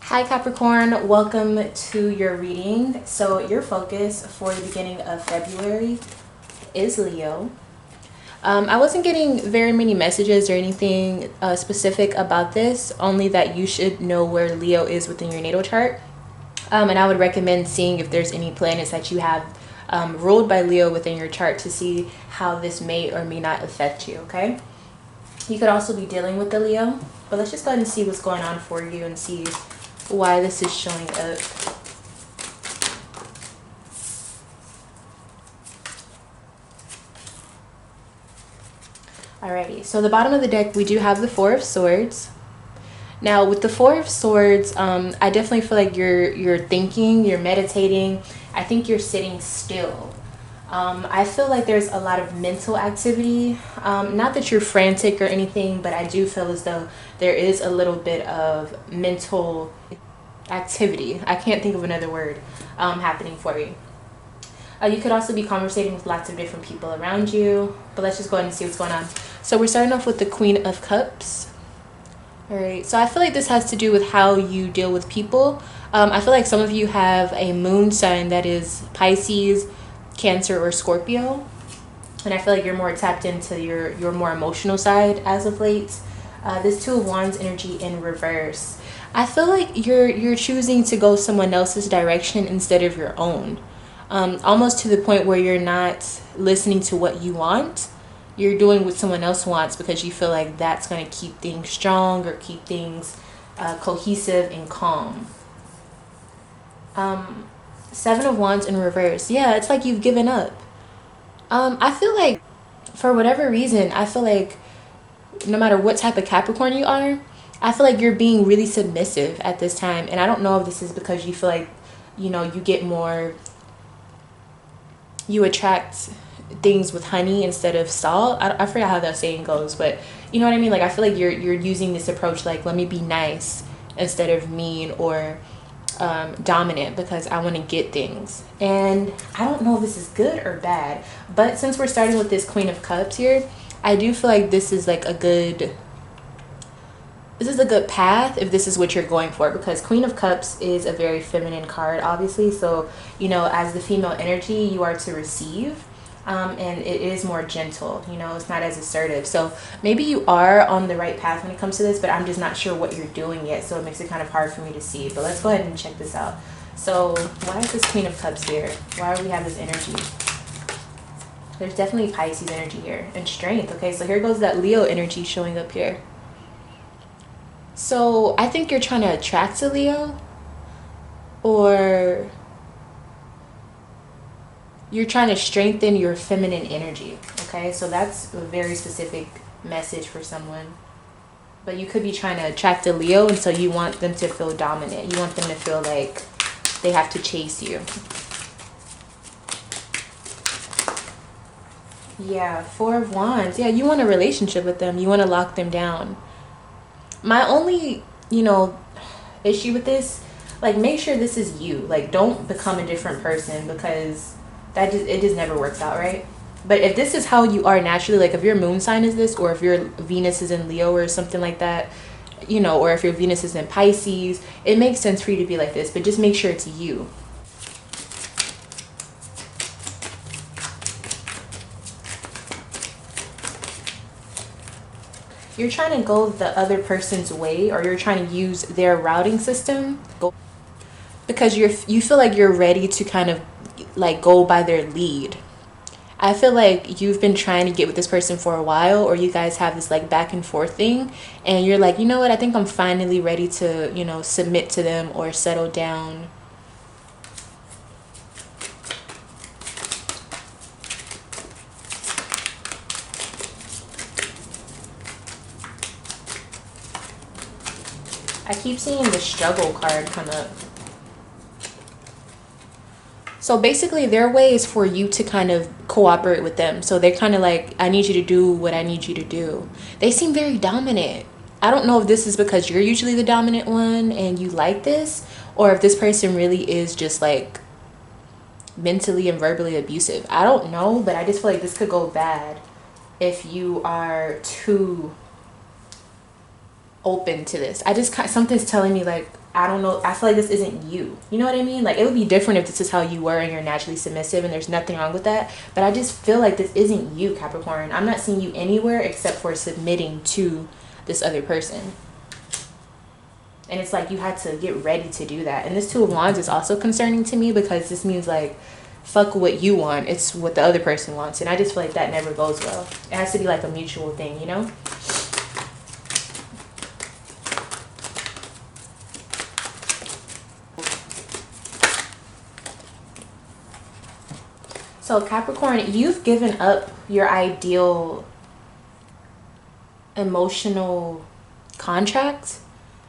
Hi Capricorn, welcome to your reading. So your focus for the beginning of February is Leo. I wasn't getting very many messages or anything specific about this, only that you should know where Leo is within your natal chart. And I would recommend seeing if there's any planets that you have ruled by Leo within your chart to see how this may or may not affect you, okay? You could also be dealing with the Leo, but let's just go ahead and see what's going on for you and see why this is showing up. Alrighty, so the bottom of the deck, we do have the Four of Swords. Now with the Four of Swords, I definitely feel like you're thinking, you're meditating. I think you're sitting still. I feel like there's a lot of mental activity. Not that you're frantic or anything, but I do feel as though there is a little bit of mental activity. I can't think of another word happening for you. You could also be conversating with lots of different people around you, but let's just go ahead and see what's going on. So we're starting off with the Queen of Cups. All right, so I feel like this has to do with how you deal with people. I feel like some of you have a moon sign that is Pisces, Cancer, or Scorpio, and I feel like you're more tapped into your more emotional side as of late. This Two of Wands energy in reverse. I feel like you're choosing to go someone else's direction instead of your own. Almost to the point where you're not listening to what you want. You're doing what someone else wants because you feel like that's going to keep things strong or keep things cohesive and calm. Seven of Wands in reverse. Yeah, it's like you've given up. I feel like for whatever reason, I feel like no matter what type of Capricorn you are, I feel like you're being really submissive at this time. And I don't know if this is because you feel like, you know, you get more, you attract things with honey instead of salt. I forgot how that saying goes, but you know what I mean? Like, I feel like you're using this approach, like, let me be nice instead of mean or dominant because I want to get things. And I don't know if this is good or bad, but since we're starting with this Queen of Cups here, I do feel like this is like a good path if this is what you're going for, because Queen of Cups is a very feminine card, obviously. So, you know, as the female energy, you are to receive, and it is more gentle, you know, it's not as assertive. So maybe you are on the right path when it comes to this, but I'm just not sure what you're doing yet, so it makes it kind of hard for me to see. But let's go ahead and check this out. So why is this Queen of Cups here? Why do we have this energy? There's definitely Pisces energy here and strength. Okay, so here goes that Leo energy showing up here. So I think you're trying to attract a Leo, or you're trying to strengthen your feminine energy. Okay, so that's a very specific message for someone. But you could be trying to attract a Leo, and so you want them to feel dominant. You want them to feel like they have to chase you. Yeah, Four of Wands. Yeah, you want a relationship with them. You want to lock them down. My only, you know, issue with this, like, make sure this is you. Like, don't become a different person, because it just never works out, right? But if this is how you are naturally, like if your moon sign is this, or if your Venus is in Leo or something like that, you know, or if your Venus is in Pisces, it makes sense for you to be like this, but just make sure it's you. You're trying to go the other person's way, or you're trying to use their routing system because you feel like you're ready to kind of like go by their lead. I feel like you've been trying to get with this person for a while, or you guys have this like back and forth thing, and you're like, you know what, I think I'm finally ready to, you know, submit to them or settle down. I keep seeing the struggle card come up. So basically their way is for you to kind of cooperate with them. So they're kind of like, I need you to do what I need you to do. They seem very dominant. I don't know if this is because you're usually the dominant one and you like this, or if this person really is just like mentally and verbally abusive. I don't know, but I just feel like this could go bad if you are too open to this. Something's telling me like I don't know, I feel like this isn't you. You know what I mean? Like, it would be different if this is how you were and you're naturally submissive, and there's nothing wrong with that. But I just feel like this isn't you, Capricorn. I'm not seeing you anywhere except for submitting to this other person. And it's like you had to get ready to do that. And this Two of Wands is also concerning to me, because this means like, fuck what you want, it's what the other person wants. And I just feel like that never goes well. It has to be like a mutual thing, you know? So Capricorn, you've given up your ideal emotional contract,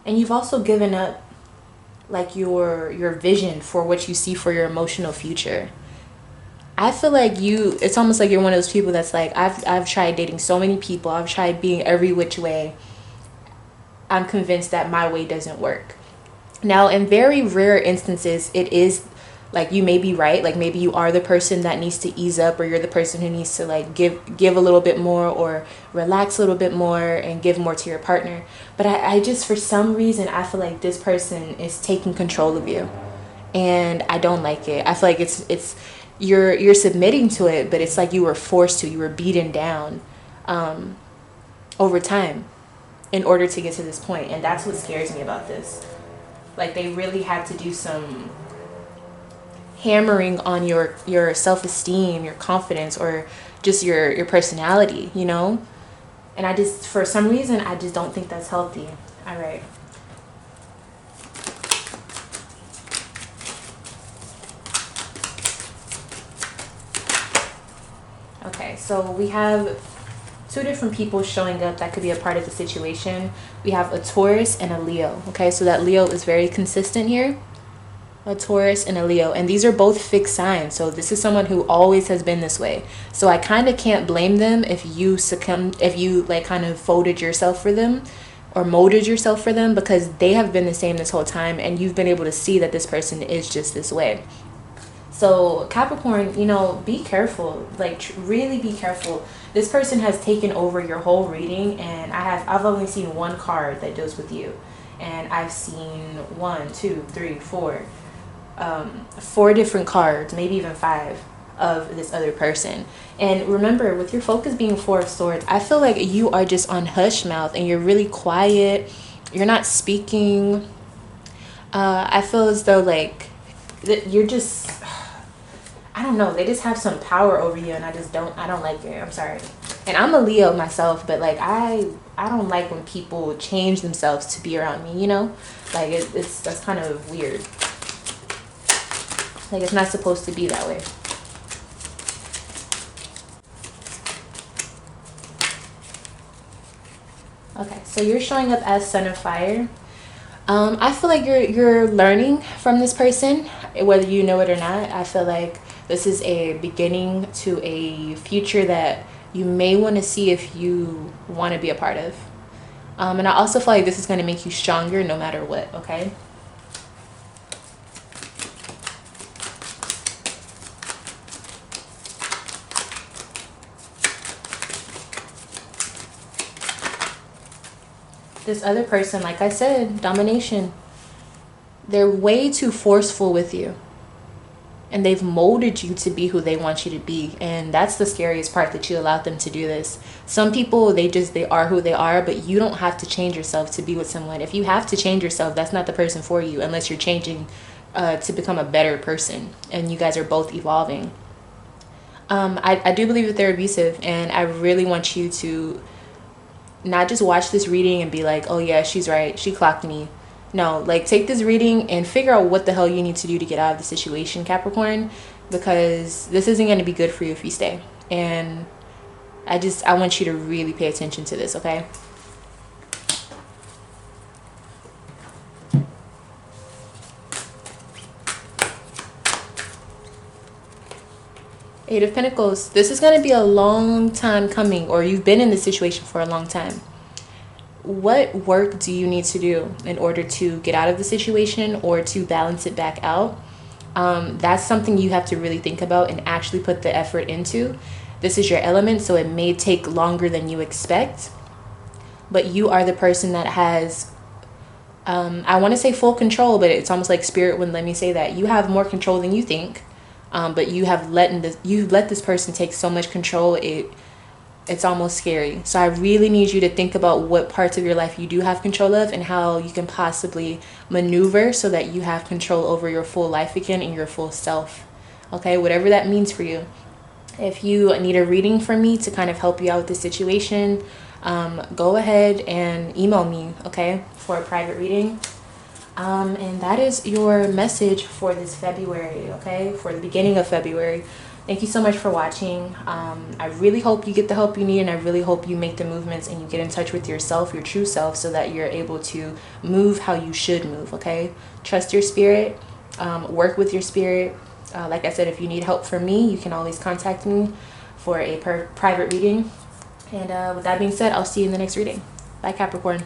and you've also given up like your vision for what you see for your emotional future. I feel like it's almost like you're one of those people that's like, I've tried dating so many people, I've tried being every which way, I'm convinced that my way doesn't work. Now, in very rare instances, it is like, you may be right, like maybe you are the person that needs to ease up, or you're the person who needs to like give a little bit more, or relax a little bit more and give more to your partner. But I just, for some reason, I feel like this person is taking control of you, and I don't like it. I feel like it's you're submitting to it, but it's like you were forced to, you were beaten down over time in order to get to this point. And that's what scares me about this. Like, they really had to do some hammering on your self-esteem, your confidence, or just your personality, you know? And I just, for some reason, I just don't think that's healthy. All right. Okay, so we have two different people showing up that could be a part of the situation. We have a Taurus and a Leo. Okay, so that Leo is very consistent here. A Taurus and a Leo, and these are both fixed signs. So this is someone who always has been this way. So I kind of can't blame them if you like kind of folded yourself for them or molded yourself for them, because they have been the same this whole time, and you've been able to see that this person is just this way. So Capricorn, you know, be careful, like really be careful. This person has taken over your whole reading, and I've only seen one card that deals with you, and I've seen 1, 2, 3, 4 different cards, maybe even 5 of this other person. And remember, with your focus being 4 of Swords, I feel like you are just on hush mouth, and you're really quiet, you're not speaking. I feel as though like you're just, I don't know, they just have some power over you, and I don't like it. I'm sorry. And I'm a Leo myself, but like I don't like when people change themselves to be around me, you know? Like that's kind of weird. Like, it's not supposed to be that way. Okay, so you're showing up as Son of Fire. I feel like you're learning from this person, whether you know it or not. I feel like this is a beginning to a future that you may want to see if you want to be a part of. And I also feel like this is going to make you stronger no matter what, okay? This other person, like I said, domination. They're way too forceful with you. And they've molded you to be who they want you to be. And that's the scariest part, that you allowed them to do this. Some people, they are who they are, but you don't have to change yourself to be with someone. If you have to change yourself, that's not the person for you, unless you're changing to become a better person. And you guys are both evolving. I do believe that they're abusive. And I really want you to not just watch this reading and be like, oh yeah, she's right, she clocked me. No, like, take this reading and figure out what the hell you need to do to get out of the situation, Capricorn, because this isn't going to be good for you if you stay. And I want you to really pay attention to this, okay? Eight of Pentacles. This is going to be a long time coming, or you've been in this situation for a long time. What work do you need to do in order to get out of the situation or to balance it back out? That's something you have to really think about and actually put the effort into. This is your element, so it may take longer than you expect, but you are the person that has I want to say full control, but it's almost like spirit wouldn't let me say that. You have more control than you think, but you let this person take so much control, it's almost scary. So I really need you to think about what parts of your life you do have control of and how you can possibly maneuver so that you have control over your full life again and your full self. Okay, whatever that means for you. If you need a reading from me to kind of help you out with this situation, go ahead and email me, okay, for a private reading. And that is your message for this February, okay, for the beginning of February. Thank you so much for watching. I really hope you get the help you need, and I really hope you make the movements and you get in touch with yourself, your true self, so that you're able to move how you should move, okay? Trust your spirit, work with your spirit. Like I said, if you need help from me, you can always contact me for a private reading. And with that being said, I'll see you in the next reading. Bye, Capricorn.